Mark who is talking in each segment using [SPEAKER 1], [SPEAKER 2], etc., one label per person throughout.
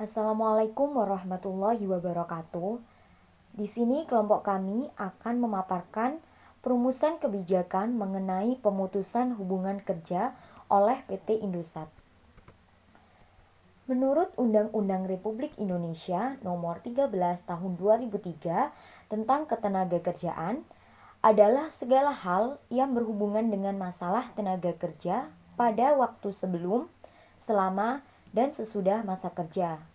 [SPEAKER 1] Assalamualaikum warahmatullahi wabarakatuh. Di sini kelompok kami akan memaparkan perumusan kebijakan mengenai pemutusan hubungan kerja oleh PT Indosat. Menurut Undang-Undang Republik Indonesia Nomor 13 Tahun 2003 tentang Ketenagakerjaan adalah segala hal yang berhubungan dengan masalah tenaga kerja pada waktu sebelum, selama, dan sesudah masa kerja.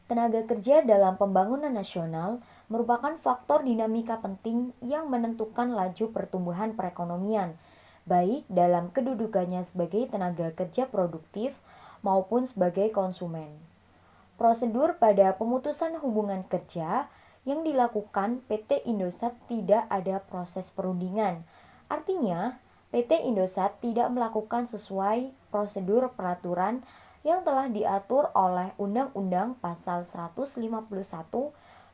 [SPEAKER 1] Tenaga kerja dalam pembangunan nasional merupakan faktor dinamika penting yang menentukan laju pertumbuhan perekonomian, baik dalam kedudukannya sebagai tenaga kerja produktif maupun sebagai konsumen. Prosedur pada pemutusan hubungan kerja yang dilakukan PT Indosat tidak ada proses perundingan. Artinya, PT Indosat tidak melakukan sesuai prosedur peraturan yang telah diatur oleh Undang-Undang Pasal 151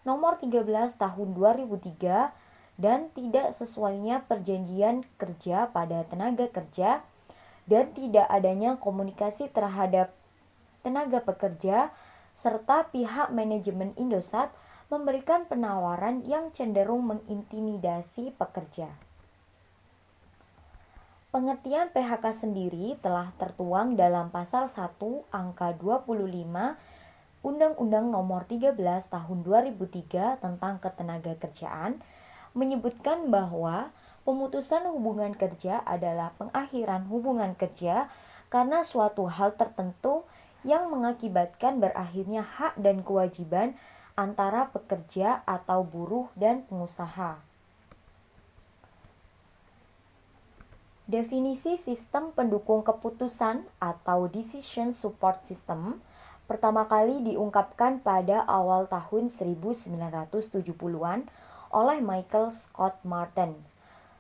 [SPEAKER 1] Nomor 13 Tahun 2003 dan tidak sesuainya perjanjian kerja pada tenaga kerja dan tidak adanya komunikasi terhadap tenaga pekerja serta pihak manajemen Indosat memberikan penawaran yang cenderung mengintimidasi pekerja. Pengertian PHK sendiri telah tertuang dalam pasal 1 angka 25 Undang-Undang Nomor 13 Tahun 2003 tentang Ketenagakerjaan menyebutkan bahwa pemutusan hubungan kerja adalah pengakhiran hubungan kerja karena suatu hal tertentu yang mengakibatkan berakhirnya hak dan kewajiban antara pekerja atau buruh dan pengusaha. Definisi sistem pendukung keputusan atau decision support system pertama kali diungkapkan pada awal tahun 1970-an oleh Michael Scott Martin,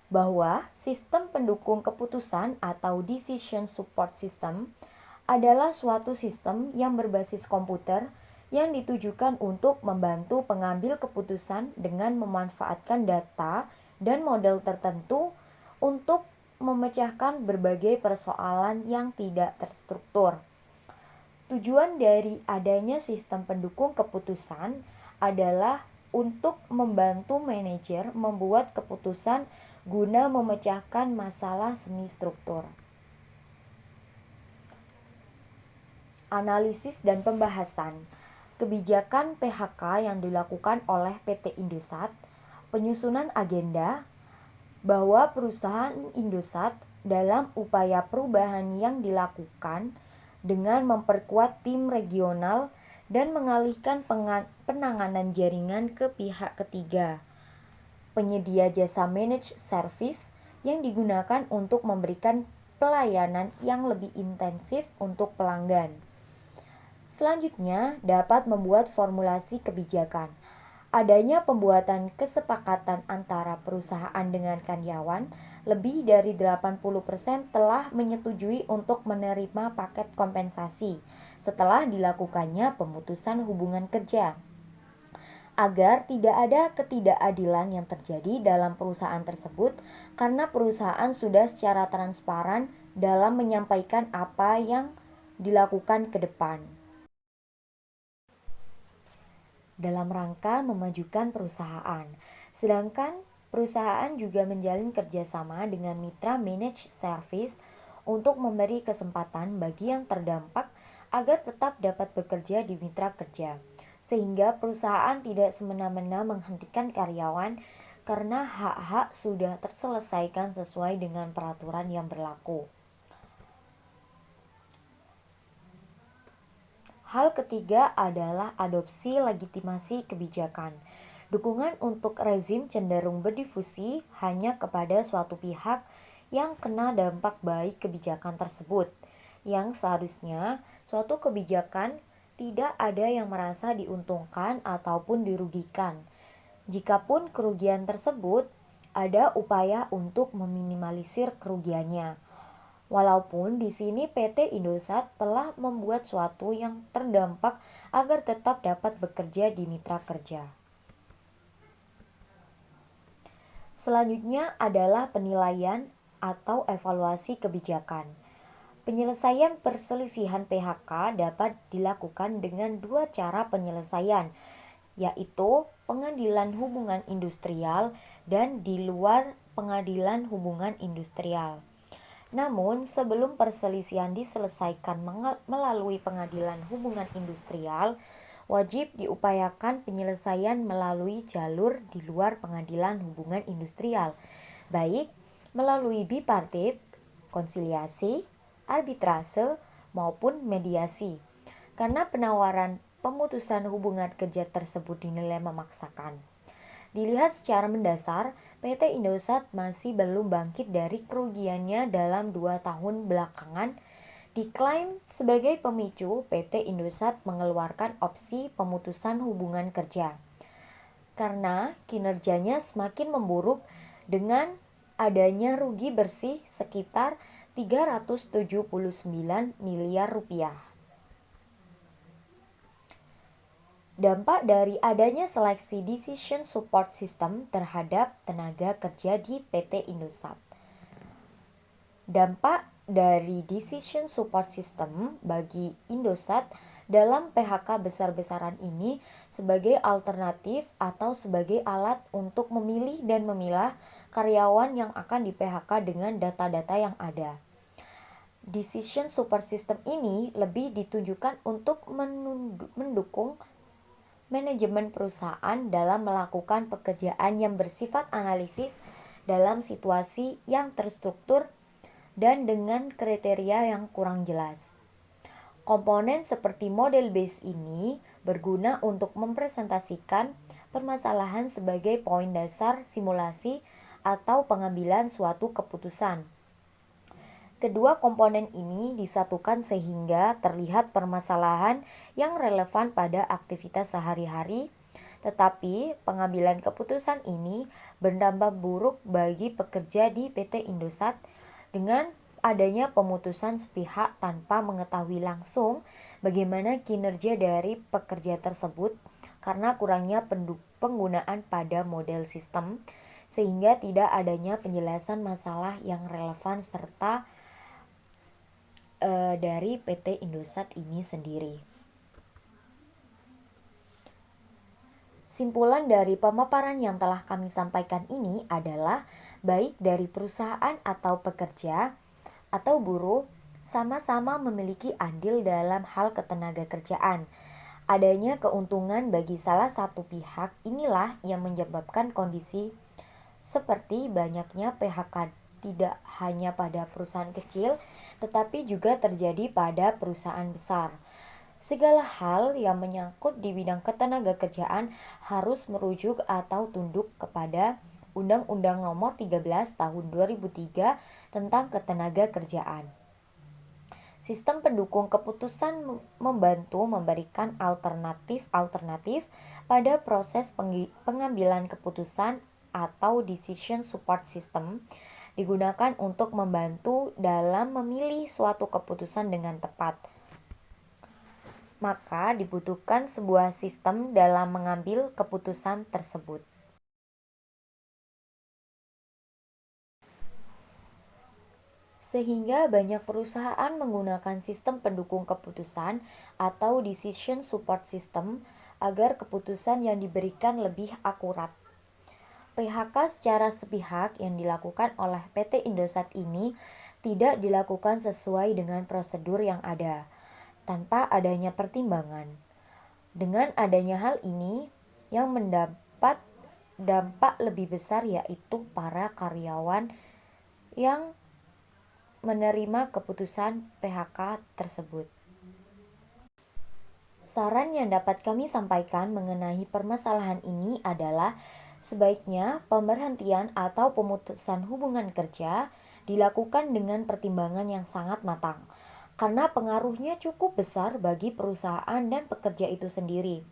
[SPEAKER 1] bahwa sistem pendukung keputusan atau decision support system adalah suatu sistem yang berbasis komputer yang ditujukan untuk membantu pengambil keputusan dengan memanfaatkan data dan model tertentu untuk memecahkan berbagai persoalan yang tidak terstruktur. Tujuan dari adanya sistem pendukung keputusan adalah untuk membantu manajer membuat keputusan guna memecahkan masalah semi struktur. Analisis dan pembahasan kebijakan PHK yang dilakukan oleh PT Indosat, penyusunan agenda bahwa perusahaan Indosat dalam upaya perubahan yang dilakukan dengan memperkuat tim regional dan mengalihkan penanganan jaringan ke pihak ketiga, penyedia jasa managed service yang digunakan untuk memberikan pelayanan yang lebih intensif untuk pelanggan. Selanjutnya, dapat membuat formulasi kebijakan. Adanya pembuatan kesepakatan antara perusahaan dengan karyawan, lebih dari 80% telah menyetujui untuk menerima paket kompensasi setelah dilakukannya pemutusan hubungan kerja. Agar tidak ada ketidakadilan yang terjadi dalam perusahaan tersebut karena perusahaan sudah secara transparan dalam menyampaikan apa yang dilakukan ke depan. Dalam rangka memajukan perusahaan. Sedangkan perusahaan juga menjalin kerjasama dengan mitra managed service untuk memberi kesempatan bagi yang terdampak agar tetap dapat bekerja di mitra kerja, sehingga perusahaan tidak semena-mena menghentikan karyawan karena hak-hak sudah terselesaikan sesuai dengan peraturan yang berlaku. Hal ketiga adalah adopsi legitimasi kebijakan. Dukungan untuk rezim cenderung berdifusi hanya kepada suatu pihak yang kena dampak baik kebijakan tersebut, yang seharusnya suatu kebijakan tidak ada yang merasa diuntungkan ataupun dirugikan. Jikapun kerugian tersebut, ada upaya untuk meminimalisir kerugiannya. Walaupun di sini PT Indosat telah membuat suatu yang terdampak agar tetap dapat bekerja di mitra kerja. Selanjutnya adalah penilaian atau evaluasi kebijakan. Penyelesaian perselisihan PHK dapat dilakukan dengan dua cara penyelesaian, yaitu pengadilan hubungan industrial dan di luar pengadilan hubungan industrial. Namun, sebelum perselisihan diselesaikan melalui pengadilan hubungan industrial, wajib diupayakan penyelesaian melalui jalur di luar pengadilan hubungan industrial, baik melalui bipartit, konsiliasi, arbitrase, maupun mediasi. Karena penawaran pemutusan hubungan kerja tersebut dinilai memaksakan. Dilihat secara mendasar, PT Indosat masih belum bangkit dari kerugiannya dalam 2 tahun belakangan. Diklaim sebagai pemicu, PT Indosat mengeluarkan opsi pemutusan hubungan kerja karena kinerjanya semakin memburuk dengan adanya rugi bersih sekitar 379 miliar rupiah. Dampak dari adanya seleksi decision support system terhadap tenaga kerja di PT Indosat. Dampak dari decision support system bagi Indosat dalam PHK besar-besaran ini sebagai alternatif atau sebagai alat untuk memilih dan memilah karyawan yang akan di PHK dengan data-data yang ada. Decision support system ini lebih ditujukan untuk mendukung manajemen perusahaan dalam melakukan pekerjaan yang bersifat analisis dalam situasi yang terstruktur dan dengan kriteria yang kurang jelas. Komponen seperti model base ini berguna untuk mempresentasikan permasalahan sebagai poin dasar simulasi atau pengambilan suatu keputusan. Kedua komponen ini disatukan sehingga terlihat permasalahan yang relevan pada aktivitas sehari-hari, tetapi pengambilan keputusan ini berdampak buruk bagi pekerja di PT Indosat dengan adanya pemutusan sepihak tanpa mengetahui langsung bagaimana kinerja dari pekerja tersebut karena kurangnya penggunaan pada model sistem, sehingga tidak adanya penjelasan masalah yang relevan serta dari PT Indosat ini sendiri. Simpulan dari pemaparan yang telah kami sampaikan ini adalah baik dari perusahaan atau pekerja atau buruh sama-sama memiliki andil dalam hal ketenaga kerjaan. Adanya keuntungan bagi salah satu pihak inilah yang menyebabkan kondisi seperti banyaknya PHK tidak hanya pada perusahaan kecil, tetapi juga terjadi pada perusahaan besar. Segala hal yang menyangkut di bidang ketenaga kerjaan harus merujuk atau tunduk kepada Undang-Undang Nomor 13 Tahun 2003 tentang Ketenaga Kerjaan. Sistem pendukung keputusan membantu memberikan alternatif pada proses pengambilan keputusan atau decision support system digunakan untuk membantu dalam memilih suatu keputusan dengan tepat. Maka dibutuhkan sebuah sistem dalam mengambil keputusan tersebut. Sehingga banyak perusahaan menggunakan sistem pendukung keputusan atau decision support system agar keputusan yang diberikan lebih akurat. PHK secara sepihak yang dilakukan oleh PT Indosat ini tidak dilakukan sesuai dengan prosedur yang ada, tanpa adanya pertimbangan. Dengan adanya hal ini, yang mendapat dampak lebih besar yaitu para karyawan yang menerima keputusan PHK tersebut. Saran yang dapat kami sampaikan mengenai permasalahan ini adalah sebaiknya pemberhentian atau pemutusan hubungan kerja dilakukan dengan pertimbangan yang sangat matang, karena pengaruhnya cukup besar bagi perusahaan dan pekerja itu sendiri.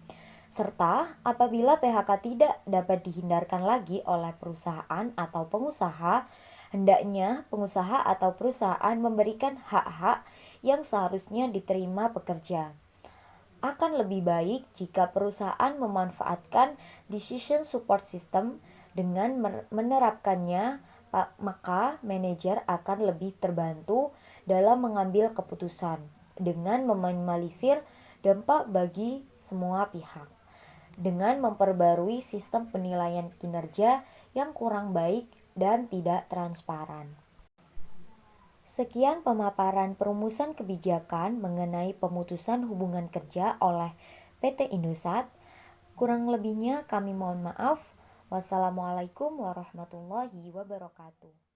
[SPEAKER 1] Serta apabila PHK tidak dapat dihindarkan lagi oleh perusahaan atau pengusaha, hendaknya pengusaha atau perusahaan memberikan hak-hak yang seharusnya diterima pekerja. Akan lebih baik jika perusahaan memanfaatkan decision support system. Dengan menerapkannya, maka manajer akan lebih terbantu dalam mengambil keputusan dengan meminimalisir dampak bagi semua pihak, dengan memperbarui sistem penilaian kinerja yang kurang baik dan tidak transparan. Sekian pemaparan perumusan kebijakan mengenai pemutusan hubungan kerja oleh PT Indosat. Kurang lebihnya kami mohon maaf. Wassalamualaikum warahmatullahi wabarakatuh.